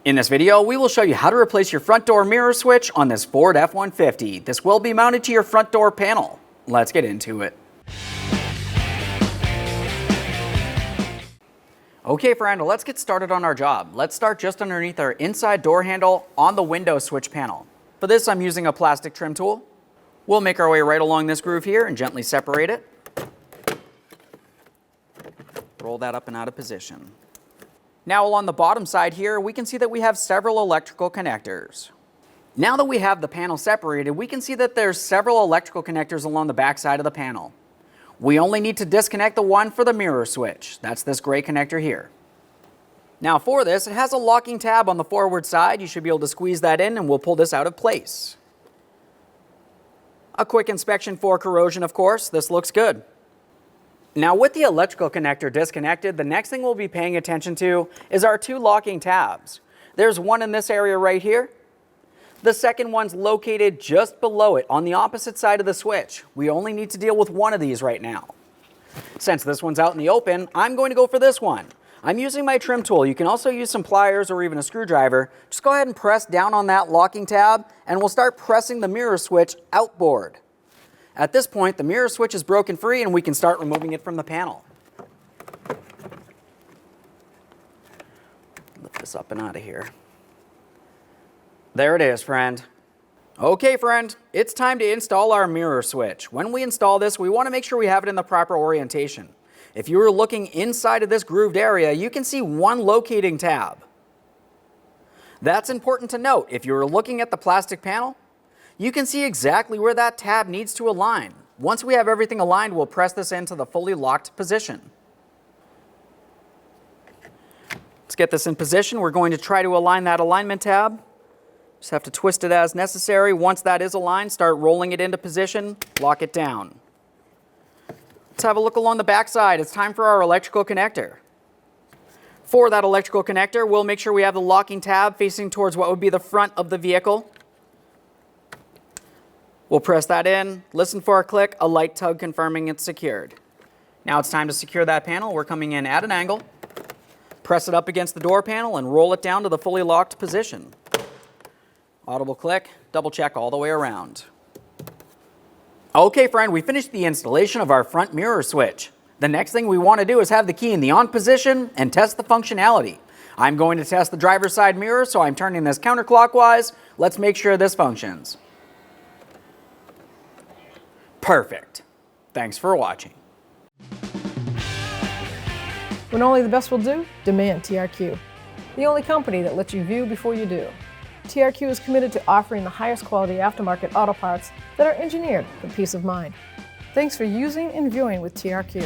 In this video, we will show you how to replace your front door mirror switch on this Ford F-150. This will be mounted to your front door panel. Let's get into it. Okay friend, let's get started on our job. Let's start just underneath our inside door handle on the window switch panel. For this, I'm using a plastic trim tool. We'll make our way right along this groove here and gently separate it. Roll that up and out of position. Now along the bottom side here, we can see that we have several electrical connectors. Now that we have the panel separated, we can see that there's several electrical connectors along the back side of the panel. We only need to disconnect the one for the mirror switch. That's this gray connector here. Now for this, it has a locking tab on the forward side. You should be able to squeeze that in and we'll pull this out of place. A quick inspection for corrosion, of course. This looks good. Now with the electrical connector disconnected, the next thing we'll be paying attention to is our two locking tabs. There's one in this area right here. The second one's located just below it on the opposite side of the switch. We only need to deal with one of these right now. Since this one's out in the open, I'm going to go for this one. I'm using my trim tool. You can also use some pliers or even a screwdriver. Just go ahead and press down on that locking tab and we'll start pressing the mirror switch outboard. At this point, the mirror switch is broken free and we can start removing it from the panel. Lift this up and out of here. There it is, friend. Okay, friend, it's time to install our mirror switch. When we install this, we want to make sure we have it in the proper orientation. If you were looking inside of this grooved area, you can see one locating tab. That's important to note. If you were looking at the plastic panel, you can see exactly where that tab needs to align. Once we have everything aligned, we'll press this into the fully locked position. Let's get this in position. We're going to try to align that alignment tab. Just have to twist it as necessary. Once that is aligned, start rolling it into position, lock it down. Let's have a look along the back side. It's time for our electrical connector. For that electrical connector, we'll make sure we have the locking tab facing towards what would be the front of the vehicle. We'll press that in, listen for a click, a light tug confirming it's secured. Now it's time to secure that panel. We're coming in at an angle. Press it up against the door panel and roll it down to the fully locked position. Audible click, double check all the way around. Okay friend, we finished the installation of our front mirror switch. The next thing we want to do is have the key in the on position and test the functionality. I'm going to test the driver's side mirror, so I'm turning this counterclockwise. Let's make sure this functions. Perfect. Thanks for watching. When only the best will do, demand TRQ. The only company that lets you view before you do. TRQ is committed to offering the highest quality aftermarket auto parts that are engineered for peace of mind. Thanks for using and viewing with TRQ.